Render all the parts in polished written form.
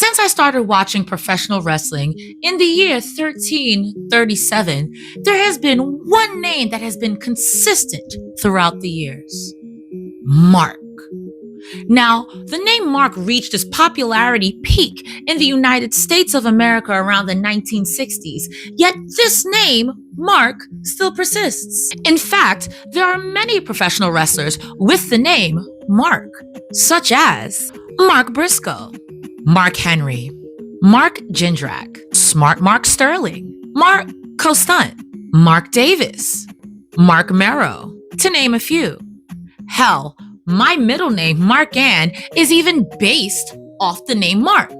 Since I started watching professional wrestling in the year 1337, there has been one name that has been consistent throughout the years: Mark. Now, the name Mark reached its popularity peak in the United States of America around the 1960s, yet this name, Mark, still persists. In fact, there are many professional wrestlers with the name Mark, such as Mark Briscoe, Mark Henry, Mark Jindrak, Smart Mark Sterling, Mark Costunt, Mark Davis, Mark Merrow, to name a few. Hell, my middle name, Mark Ann, is even based off the name Mark.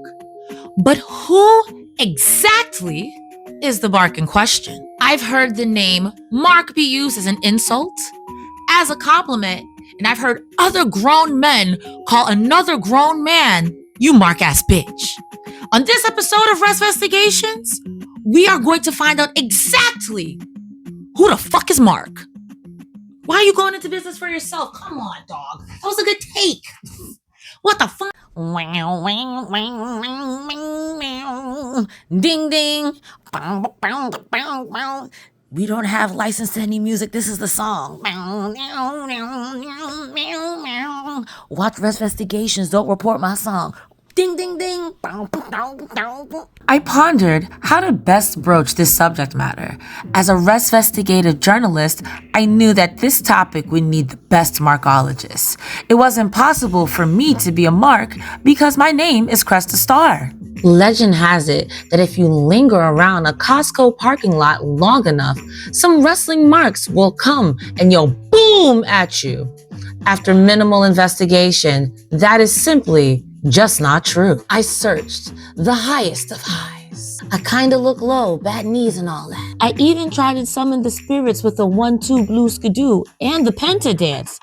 But who exactly is the Mark in question? I've heard the name Mark be used as an insult, as a compliment, and I've heard other grown men call another grown man, "You Mark-ass bitch." On this episode of Wrestvestigations, we are going to find out exactly who the fuck is Mark. Why are you going into business for yourself? Come on, dog. That was a good take. What the fuck? Ding ding. We don't have license to any music. This is the song. Watch Wrestvestigations. Don't report my song. Ding ding ding. I pondered how to best broach this subject matter. As a Wrestvestigative journalist, I knew that this topic would need the best markologist. It wasn't possible for me to be a mark because my name is Cresta Starr. Legend has it that if you linger around a Costco parking lot long enough, some wrestling marks will come and yell boom at you. After minimal investigation, that is simply just not true. I searched the highest of highs. I kinda look low, bad knees and all that. I even tried to summon the spirits with the 1-2 blue skidoo and the penta dance.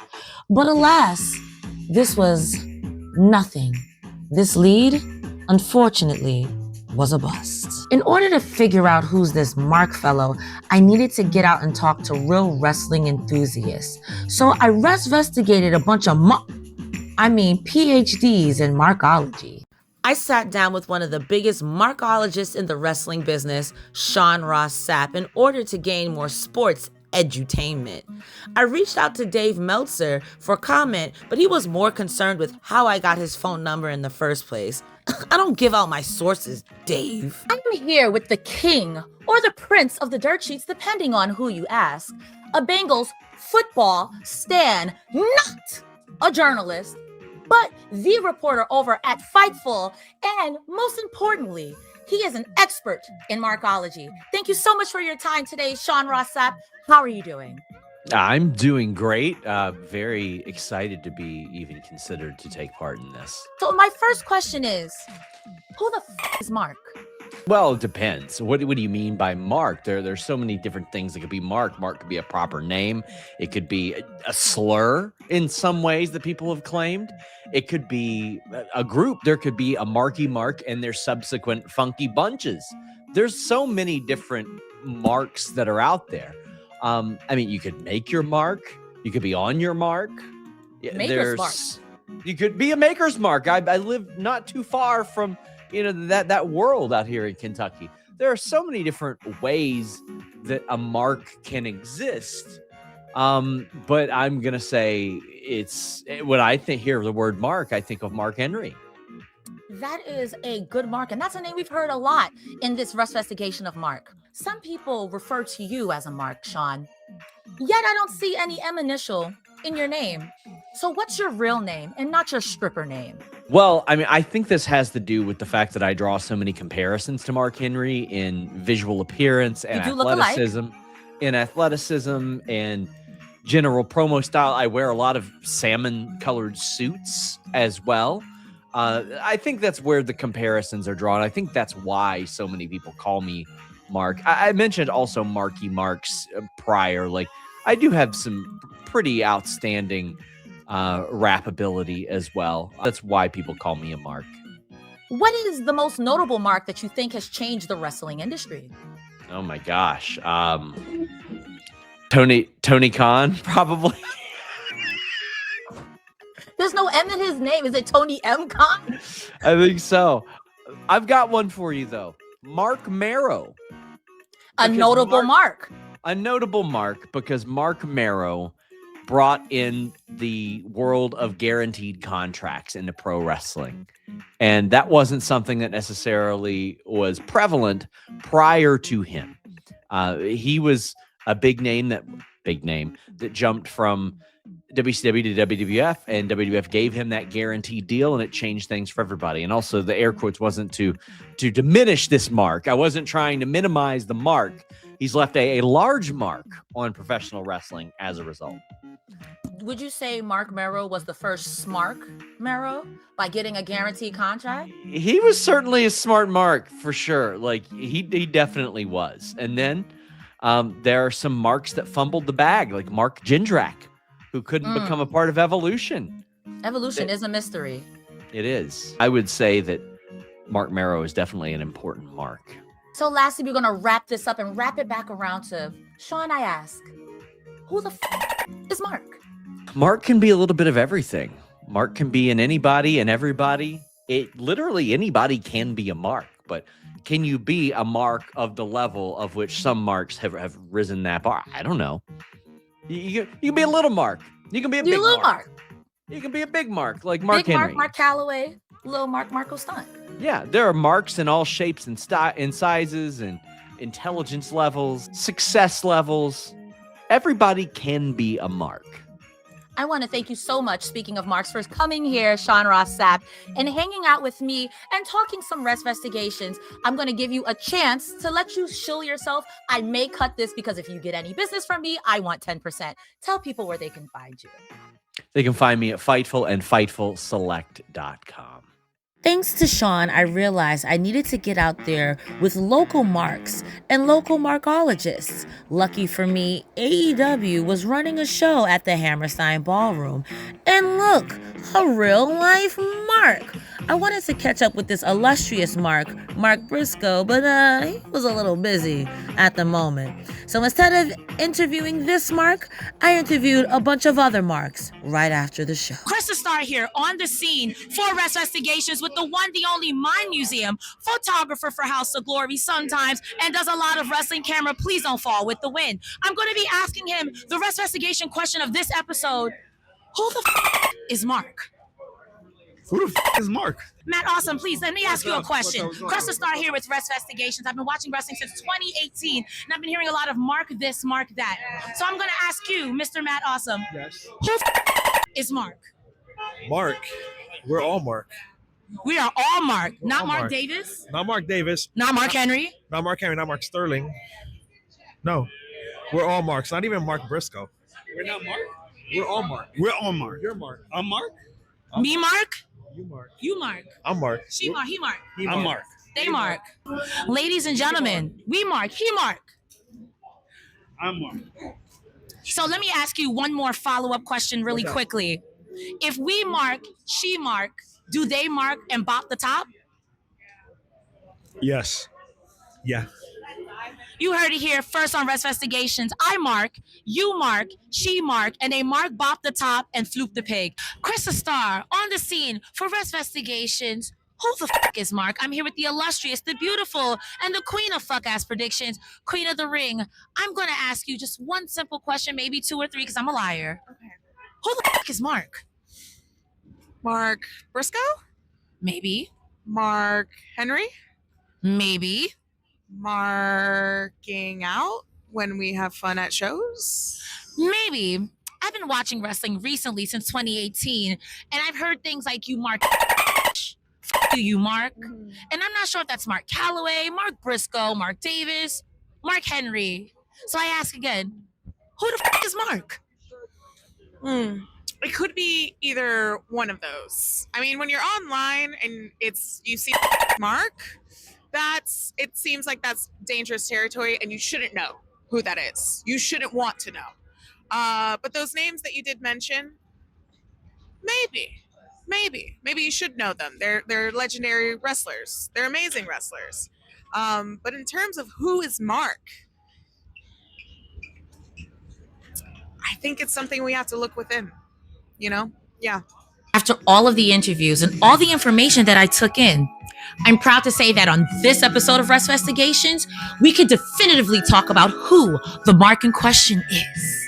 But alas, this was nothing. This lead, unfortunately, was a bust. In order to figure out who's this Mark fellow, I needed to get out and talk to real wrestling enthusiasts. So I Wrestvestigated a bunch of PhDs in markology. I sat down with one of the biggest markologists in the wrestling business, Sean Ross Sapp, in order to gain more sports edutainment. I reached out to Dave Meltzer for comment, but he was more concerned with how I got his phone number in the first place. I don't give out my sources, Dave. I'm here with the king or the prince of the dirt sheets, depending on who you ask. A Bengals football stan, not a journalist, but the reporter over at Fightful, and most importantly, he is an expert in markology. Thank you so much for your time today, Sean Ross Sapp. How are you doing? I'm doing great. Very excited to be even considered to take part in this. So my first question is, who the f is Mark? Well, it depends. What do you mean by Mark? There's so many different things that could be Mark. Mark could be a proper name. It could be a slur in some ways that people have claimed. It could be a group. There could be a Marky Mark and their subsequent funky bunches. There's so many different marks that are out there. You could make your mark. You could be on your mark. Maker's mark. You could be a maker's mark. I live not too far from that world out here in Kentucky. There are so many different ways that a mark can exist. But I'm gonna say when I hear the word Mark, I think of Mark Henry. That is a good mark, and that's a name we've heard a lot in this Wrestvestigation of Mark. Some people refer to you as a Mark, Sean. Yet I don't see any M initial in your name. So what's your real name and not your stripper name? Well, I think this has to do with the fact that I draw so many comparisons to Mark Henry in visual appearance and athleticism and general promo style. I wear a lot of salmon-colored suits as well. I think that's where the comparisons are drawn. I think that's why so many people call me Mark. I mentioned also Marky Marks prior. Like, I do have some pretty outstanding rap ability as well. That's why people call me a Mark. What is the most notable mark that you think has changed the wrestling industry? Oh my gosh. Tony Khan, probably. There's no M in his name. Is it Tony M. Khan? I think so. I've got one for you, though. Mark Marrow. A notable mark. A notable mark because Mark Marrow brought in the world of guaranteed contracts into pro wrestling. And that wasn't something that necessarily was prevalent prior to him. He was a big name that jumped from WCW to WWF, and WWF gave him that guaranteed deal, and it changed things for everybody. And also, the air quotes wasn't to diminish this mark. I wasn't trying to minimize the mark. He's left a large mark on professional wrestling as a result. Would you say Mark Marrow was the first smart Marrow by getting a guaranteed contract? He was certainly a smart mark for sure. Like he definitely was. And then there are some marks that fumbled the bag, like Mark Jindrak, who couldn't become a part of Evolution. Evolution is a mystery. It is. I would say that Mark Marrow is definitely an important mark. So lastly, we're going to wrap this up and wrap it back around to Sean. I ask, who the is Mark? Mark can be a little bit of everything. Mark can be in anybody and everybody. Literally anybody can be a mark, but can you be a mark of the level of which some marks have risen that bar? I don't know. You can be a little mark. You can be a big mark. You can be a big mark, like Mark Henry. Mark Calloway, little Marco Stunt. Yeah, there are marks in all shapes and sizes and intelligence levels, success levels. Everybody can be a mark. I want to thank you so much, speaking of marks, for coming here, Sean Ross Sapp, and hanging out with me and talking some Wrestvestigations. I'm going to give you a chance to let you shill yourself. I may cut this because if you get any business from me, I want 10%. Tell people where they can find you. They can find me at Fightful and FightfulSelect.com. Thanks to Sean, I realized I needed to get out there with local marks and local markologists. Lucky for me, AEW was running a show at the Hammerstein Ballroom. And look, a real-life Mark. I wanted to catch up with this illustrious Mark Briscoe, but he was a little busy at the moment. So instead of interviewing this Mark, I interviewed a bunch of other Marks right after the show. Cresta Starr here on the scene for Wrestvestigations with the one, the only Mindmuseum, photographer for House of Glory sometimes, and does a lot of wrestling camera. Please don't fall with the wind. I'm going to be asking him the Wrestvestigation question of this episode. Who the is Mark? Who the is Mark? Matt Awesome, please let me ask you a question. Cresta Starr here with Wrestvestigations. I've been watching wrestling since 2018, and I've been hearing a lot of Mark this, Mark that. So I'm going to ask you, Mr. Matt Awesome. Yes. Who is Mark? Mark. We're all Mark. We are all Mark. We're not all Mark Mark. Davis. Not Mark Davis. Not Mark Henry. Not Mark Henry. Not Mark Sterling. No. We're all Marks. Not even Mark Briscoe. We're not Mark? We're all Mark. We're all Mark. You're Mark. I'm Mark? Me Mark? You Mark. You Mark. I'm Mark. She Mark. He Mark. I'm Mark. They Mark. Ladies and gentlemen, we Mark. He Mark. I'm Mark. So let me ask you one more follow-up question really quickly. If we Mark, she Mark, do they Mark and bop the top? Yes. Yeah. You heard it here first on Wrestvestigations. I Mark, you Mark, she Mark, and they Mark bop the top and floop the pig. Cresta Starr on the scene for Wrestvestigations. Who the is Mark? I'm here with the illustrious, the beautiful, and the queen of fuck-ass predictions, Queen of the Ring. I'm going to ask you just one simple question, maybe two or three, because I'm a liar. Okay. Who the is Mark? Mark Briscoe? Maybe. Mark Henry? Maybe. Marking out when we have fun at shows? Maybe. I've been watching wrestling recently since 2018, and I've heard things like you Mark, you Mark, and I'm not sure if that's Mark Calloway, Mark Briscoe, Mark Davis, Mark Henry. So I ask again, who the is Mark? It could be either one of those. I mean, when you're online and you see Mark, it seems like that's dangerous territory, and you shouldn't know who that is. You shouldn't want to know. But those names that you did mention, maybe you should know them. They're legendary wrestlers. They're amazing wrestlers. But in terms of who is Mark, I think it's something we have to look within. You know? Yeah. After all of the interviews and all the information that I took in, I'm proud to say that on this episode of Wrestvestigations, we could definitively talk about who the mark in question is.